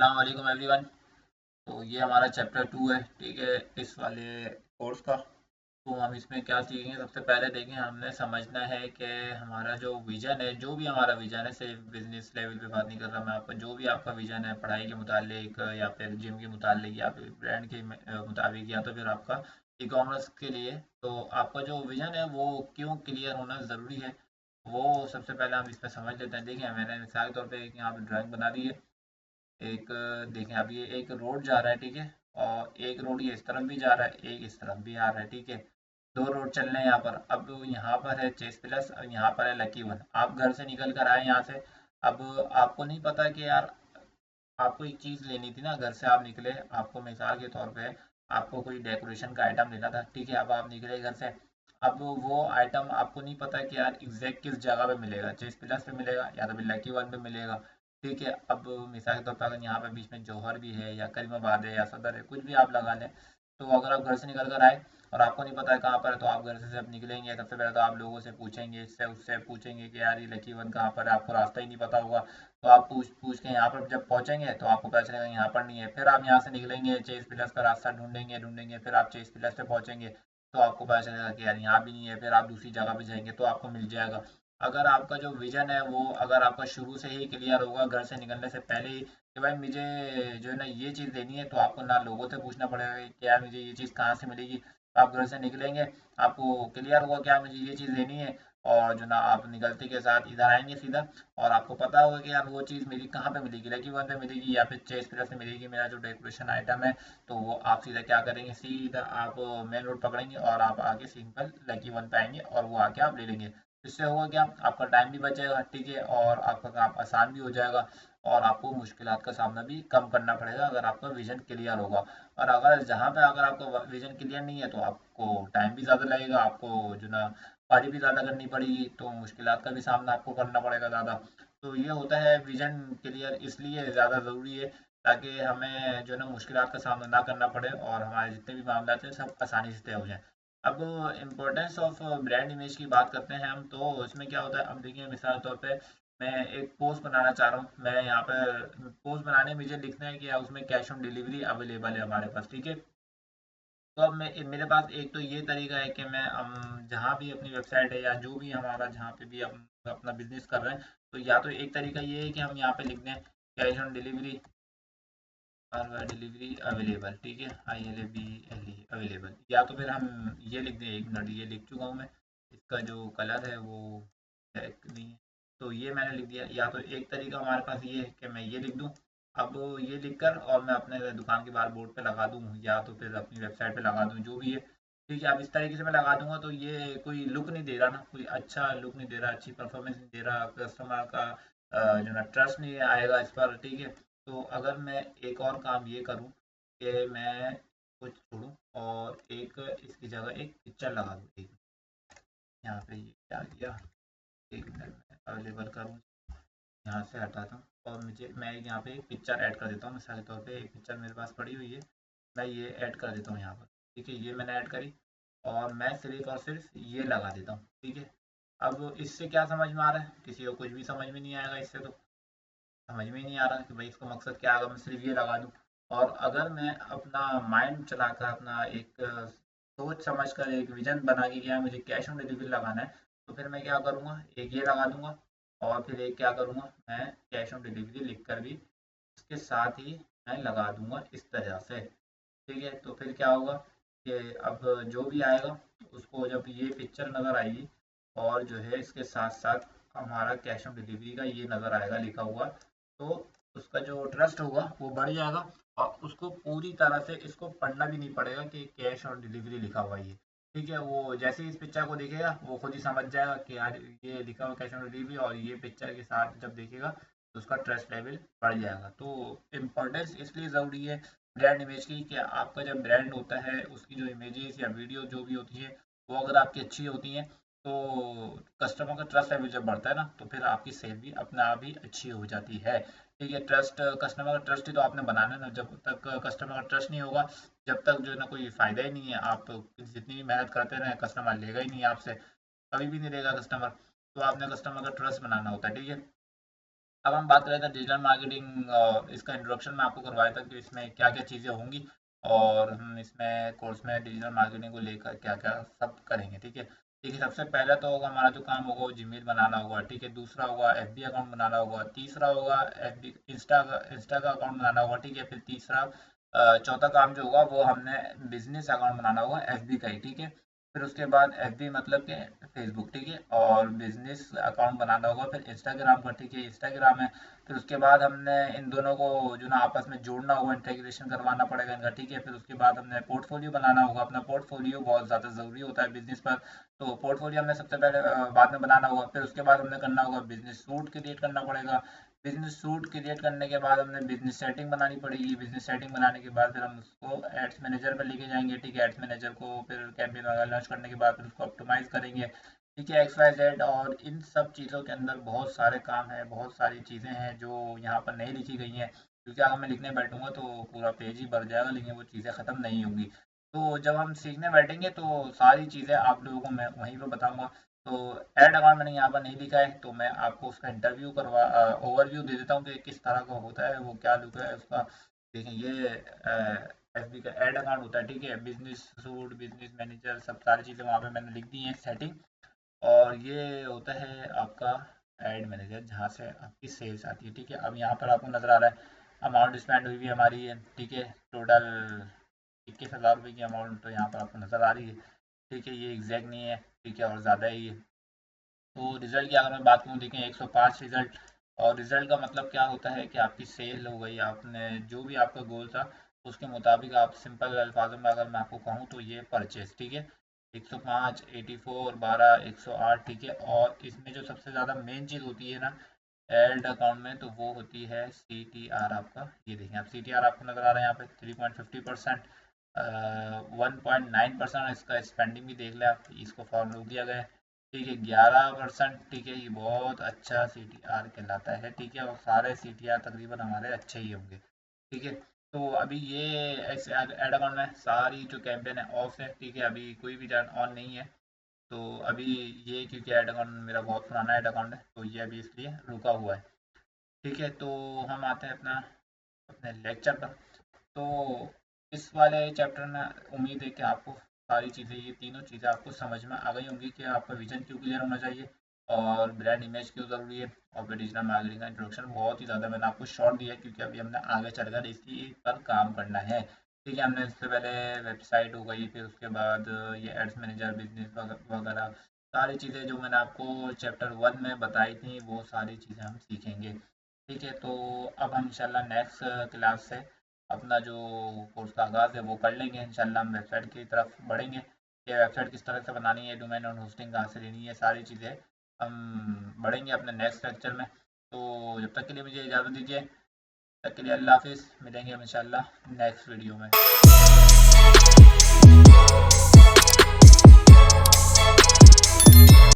अस्सलाम वालेकुम एवरीवन। तो ये हमारा चैप्टर 2 है, ठीक है, इस वाले कोर्स का। तो हम इसमें क्या सीखेंगे, सबसे पहले देखें हमने समझना है कि हमारा जो विज़न है, जो भी हमारा विज़न है, सिर्फ बिजनेस लेवल पे बात नहीं कर रहा मैं आपका, जो भी आपका विज़न है पढ़ाई के मुतालिक या फिर जिम के मुतालिक या फिर ब्रांड के मुताबिक या तो फिर आपका ई कॉमर्स के लिए, तो आपका जो विज़न है वो क्यों क्लियर होना ज़रूरी है, वो सबसे पहले हम इसमें समझ लेते हैं। देखिए मैंने मिसाल के तौर पर एक यहाँ पे ड्राइंग बना दी है। एक देखें अब ये एक रोड जा रहा है, ठीक है, और एक रोड ये इस तरफ भी जा रहा है, एक इस तरफ भी आ रहा है, ठीक है। दो रोड चल रहे हैं यहाँ पर। अब यहाँ पर है चेस प्लस और यहाँ पर है लकी वन। आप घर से निकल कर आए यहाँ से। अब आपको नहीं पता कि यार आपको एक चीज़ लेनी थी ना, घर से आप निकले, आपको मिसाल के तौर पे आपको कोई डेकोरेशन का आइटम लेना था, ठीक है। अब आप निकले घर से। अब वो आइटम आपको नहीं पता कि यार एग्जैक्ट किस जगह पे मिलेगा, चेस प्लस पे मिलेगा या तो फिर लकी वन पे मिलेगा, ठीक है। अब मिसाल के तौर पर अगर यहाँ पे बीच में जौहर भी है या करीमाबाद है या सदर है, कुछ भी आप लगा लें, तो अगर आप घर से निकल कर आए और आपको नहीं पता है कहाँ पर है, तो आप घर से जब निकलेंगे सबसे पहले तो आप लोगों से पूछेंगे, इससे उससे पूछेंगे कि यार ये लकी वन कहाँ पर है, आपको रास्ता ही नहीं पता होगा। तो आप पूछ पूछ के यहाँ पर जब पहुँचेंगे तो आपको पता चलेगा यहाँ पर नहीं है। फिर आप यहाँ से निकलेंगे, चेस प्लस का रास्ता ढूंढेंगे ढूंढेंगे, फिर आप चेस प्लस पे पहुँचेंगे तो आपको पता चलेगा कि यार यहाँ भी नहीं है। फिर आप दूसरी जगह पे जाएंगे तो आपको मिल जाएगा। अगर आपका जो विजन है वो अगर आपका शुरू से ही क्लियर होगा, घर से निकलने से पहले ही, कि भाई मुझे जो है ना ये चीज़ लेनी है, तो आपको ना लोगों से पूछना पड़ेगा कि यार मुझे ये चीज़ कहाँ से मिलेगी। तो आप घर से निकलेंगे, आपको क्लियर होगा कि यार मुझे ये चीज़ लेनी है, और जो ना आप निकलते के साथ इधर आएंगे सीधा, और आपको पता होगा कि यार वो चीज़ मेरी कहाँ पे मिलेगी, लकी वन पे मिलेगी या फिर चेस प्लस में मिलेगी, मेरा जो डेकोरेशन आइटम है। तो वो आप सीधा क्या करेंगे, सीधा आप मेन रोड पकड़ेंगे और आप आगे सिंपल लकी वन पे आएंगे और वो आके आप ले लेंगे। इससे होगा क्या, आपका टाइम भी बचेगा, ठीक है, और आपका काम आसान भी हो जाएगा, और आपको मुश्किलात का सामना भी कम करना पड़ेगा अगर आपका विजन क्लियर होगा। और अगर जहाँ पे अगर आपका विजन क्लियर नहीं है तो आपको टाइम भी ज़्यादा लगेगा, आपको जो ना पारी भी ज़्यादा करनी पड़ेगी, तो मुश्किलात का भी सामना आपको करना पड़ेगा ज़्यादा। तो ये होता है विजन क्लियर इसलिए ज़्यादा ज़रूरी है, ताकि हमें जो है ना मुश्किलात का सामना ना करना पड़े और हमारे जितने भी मामला हैं सब आसानी से तय हो जाएँ। अब इम्पोर्टेंस ऑफ ब्रांड इमेज की बात करते हैं हम, तो इसमें क्या होता है, अब देखिए मिसाल के तौर पे मैं एक पोस्ट बनाना चाह रहा हूँ, मैं यहाँ पे पोस्ट बनाने में मुझे लिखना है कि यार उसमें कैश ऑन डिलीवरी अवेलेबल है हमारे पास, ठीक है। तो अब मैं मेरे पास एक तो ये तरीका है कि मैं जहाँ भी अपनी वेबसाइट है या जो भी हमारा जहाँ पे भी हम अपना बिजनेस कर रहे हैं, तो या तो एक तरीका ये है कि हम यहाँ पे लिख दें कैश ऑन डिलीवरी और डिलीवरी अवेलेबल, ठीक है, ILABLE अवेलेबल, या तो फिर हम ये लिख दें, एक मिनट ये लिख चुका हूँ मैं, इसका जो कलर है वो ब्लैक नहीं है, तो ये मैंने लिख दिया। या तो एक तरीका हमारे पास ये है कि मैं ये लिख दूँ, अब ये लिख कर और मैं अपने दुकान के बाहर बोर्ड पे लगा दूँ या तो फिर अपनी वेबसाइट पे लगा दूँ, जो भी है, ठीक है। अब इस तरीके से मैं लगा दूंगा तो ये कोई लुक नहीं दे रहा ना, कोई अच्छा लुक नहीं दे रहा, अच्छी परफॉर्मेंस नहीं दे रहा, कस्टमर का जो ना ट्रस्ट नहीं आएगा इस पर, ठीक है। तो अगर मैं एक और काम ये करूँ कि मैं कुछ छोड़ूँ और एक इसकी जगह एक पिक्चर लगा दूँ, एक यहाँ पे ये क्या किया, एक मिनट में अवेलेबल करूँ, यहाँ से हटाता हूँ और मुझे मैं यहाँ पे एक पिक्चर ऐड कर देता हूँ। मिसाल के तौर पे एक पिक्चर मेरे पास पड़ी हुई है, मैं ये ऐड कर देता हूँ यहाँ पर, ठीक है, ये मैंने ऐड करी और मैं सिर्फ और सिर्फ ये लगा देता हूँ, ठीक है। अब इससे क्या समझ में आ रहा है, किसी को कुछ भी समझ में नहीं आएगा, इससे तो समझ में ही नहीं आ रहा कि भाई इसका मकसद क्या है, मैं सिर्फ ये लगा दूँ। और अगर मैं अपना माइंड चलाकर अपना एक सोच समझ कर एक विजन बना के गया मुझे कैश ऑन डिलीवरी लगाना है, तो फिर मैं क्या करूँगा, एक ये लगा दूंगा और फिर एक क्या करूँगा, मैं कैश ऑन डिलीवरी लिख कर भी इसके साथ ही मैं लगा दूंगा इस तरह से, ठीक है। तो फिर क्या होगा कि अब जो भी आएगा उसको जब ये पिक्चर नज़र आएगी और जो है इसके साथ साथ हमारा कैश ऑन डिलीवरी का ये नज़र आएगा लिखा हुआ, तो उसका जो ट्रस्ट होगा वो बढ़ जाएगा और उसको पूरी तरह से इसको पढ़ना भी नहीं पड़ेगा कि कैश ऑन डिलीवरी लिखा हुआ है ये, ठीक है। वो जैसे ही इस पिक्चर को देखेगा वो खुद ही समझ जाएगा कि यार ये लिखा हुआ कैश ऑन डिलीवरी, और ये पिक्चर के साथ जब देखेगा तो उसका ट्रस्ट लेवल बढ़ जाएगा। तो इम्पोर्टेंस इसलिए ज़रूरी है ब्रांड इमेज की, कि आपका जब ब्रांड होता है उसकी जो इमेजेस या वीडियो जो भी होती है वो अगर आपकी अच्छी होती हैं, तो कस्टमर का ट्रस्ट लेवल जब बढ़ता है ना, तो फिर आपकी सेल भी अपने आप ही अच्छी हो जाती है, ठीक है। ट्रस्ट, कस्टमर का ट्रस्ट ही तो आपने बनाना है ना, जब तक कस्टमर का ट्रस्ट नहीं होगा, जब तक जो है ना कोई फ़ायदा ही नहीं है, आप जितनी भी मेहनत करते रहें कस्टमर लेगा ही नहीं आपसे, कभी भी नहीं लेगा कस्टमर। तो आपने कस्टमर का ट्रस्ट बनाना होता है, ठीक है। अब हम बात करें तो डिजिटल मार्केटिंग, इसका इंट्रोडक्शन मैं आपको करवाया था कि इसमें क्या क्या चीज़ें होंगी और हम इसमें कोर्स में डिजिटल मार्केटिंग को लेकर क्या क्या सब करेंगे। ठीक है, देखिए सबसे पहला तो होगा हमारा जो काम होगा वो जीमेल बनाना होगा। ठीक है, दूसरा होगा एफबी अकाउंट बनाना होगा, तीसरा होगा एफबी इंस्टा का अकाउंट बनाना होगा। ठीक है, फिर तीसरा चौथा काम जो होगा वो हमने बिजनेस अकाउंट बनाना होगा एफबी का ही। ठीक है, फिर उसके बाद एफबी मतलब कि फेसबुक। ठीक है, और बिजनेस अकाउंट बनाना होगा फिर इंस्टाग्राम का। ठीक है, इंस्टाग्राम है। फिर उसके बाद हमने इन दोनों को जो ना आपस में जोड़ना होगा, इंटीग्रेशन करवाना पड़ेगा इनका। ठीक है, फिर उसके बाद हमने पोर्टफोलियो बनाना होगा। अपना पोर्टफोलियो बहुत ज़्यादा ज़रूरी होता है बिजनेस पर, तो पोर्टफोलियो हमने सबसे पहले बाद में बनाना होगा। फिर उसके बाद हमने करना होगा बिजनेस सूट क्रिएट करना पड़ेगा। बिजनेस सूट क्रिएट करने के बाद हमने बिजनेस सेटिंग बनानी पड़ेगी। बिजनेस सेटिंग बनाने के बाद फिर हम उसको एड्स मैनेजर पर लेके जाएंगे। ठीक है, एड्स मैनेजर को फिर कैंपेन वगैरह लॉन्च करने के बाद फिर उसको ऑप्टिमाइज करेंगे। ठीक है, एक्स वाई जेड। और इन सब चीज़ों के अंदर बहुत सारे काम हैं, बहुत सारी चीज़ें हैं जो यहाँ पर नहीं लिखी गई हैं, क्योंकि अगर मैं लिखने बैठूंगा तो पूरा पेज ही भर जाएगा, लेकिन वो चीज़ें ख़त्म नहीं होंगी। तो जब हम सीखने बैठेंगे तो सारी चीज़ें आप लोगों को मैं वहीं पर बताऊंगा। तो ऐड अकाउंट मैंने यहाँ पर नहीं लिखा है, तो मैं आपको उसका इंटरव्यू ओवरव्यू दे देता हूँ कि किस तरह का होता है, वो क्या लिखा है उसका। देखें, ये एफबी का ऐड अकाउंट होता है। ठीक है, बिजनेस सूट, बिजनेस मैनेजर, सब सारी चीज़ें वहाँ पे मैंने लिख दी हैं सेटिंग। और ये होता है आपका एड मैनेजर, जहाँ से आपकी सेल्स आती है। ठीक है, अब यहाँ पर आपको नज़र आ रहा है अमाउंट स्पेंड हुई भी हमारी है। ठीक है, टोटल 21,000 रुपये की अमाउंट तो यहाँ पर आपको नज़र आ रही है। ठीक है, ये एग्जैक्ट नहीं है। ठीक है, और ज़्यादा ही है। तो रिज़ल्ट की अगर मैं बात करूँ, देखें 105 रिज़ल्ट। और रिज़ल्ट का मतलब क्या होता है कि आपकी सेल हो गई, आपने जो भी आपका गोल था उसके मुताबिक, आप सिंपल अल्फाजों में अगर मैं आपको कहूँ तो ये परचेज। ठीक है, 105, 84, 12, 108। ठीक है, और इसमें जो सबसे ज़्यादा मेन चीज़ होती है ना एल्ड अकाउंट में, तो वो होती है CTR आपका। ये देखें आप, CTR आपको नज़र आ रहा है यहाँ पे 3.50%, 1.9% इसका स्पेंडिंग भी देख लें आप, इसको फॉलो दिया गया है। ठीक है, 11%। ठीक है, ये बहुत अच्छा CTR कहलाता है। ठीक है, और सारे CTR तकरीबन हमारे अच्छे ही होंगे। ठीक है, तो अभी ये ऐसे एड अकाउंट में सारी जो कैंपेन है ऑफ है। ठीक है, अभी कोई भी ऑन नहीं है। तो अभी ये क्योंकि ऐड अकाउंट मेरा बहुत पुराना ऐड अकाउंट है, तो ये अभी इसलिए रुका हुआ है। ठीक है, तो हम आते हैं अपने लेक्चर पर। तो इस वाले चैप्टर में उम्मीद है कि आपको सारी चीज़ें, ये तीनों चीज़ें आपको समझ में आ गई होंगी कि आपका विजन क्यों क्लियर होना चाहिए और ब्रांड इमेज क्यों ज़रूरी है, और फिर डिजिटल मार्केटिंग का इंट्रोडक्शन बहुत ही ज़्यादा मैंने आपको शॉर्ट दिया है, क्योंकि अभी हमने आगे चलकर इसी पर काम करना है। ठीक है, हमने इससे पहले वेबसाइट हो गई, फिर उसके बाद ये एड्स मैनेजर, बिजनेस वगैरह सारी चीज़ें जो मैंने आपको चैप्टर 1 में बताई थी, वो सारी चीज़ें हम सीखेंगे। ठीक है, तो अब हम इंशाल्लाह नेक्स्ट क्लास से अपना जो कोर्स का आगाज़ है वो कर लेंगे। इंशाल्लाह हम वेबसाइट की तरफ बढ़ेंगे कि वेबसाइट किस तरह से बनानी है, डोमेन और होस्टिंग कहाँ से लेनी है, सारी चीज़ें हम बढ़ेंगे अपने नेक्स्ट लेक्चर में। तो जब तक के लिए मुझे इजाज़त दीजिए, तब तक के लिए अल्लाह हाफिज़। मिलेंगे हम इंशाल्लाह नेक्स्ट वीडियो में।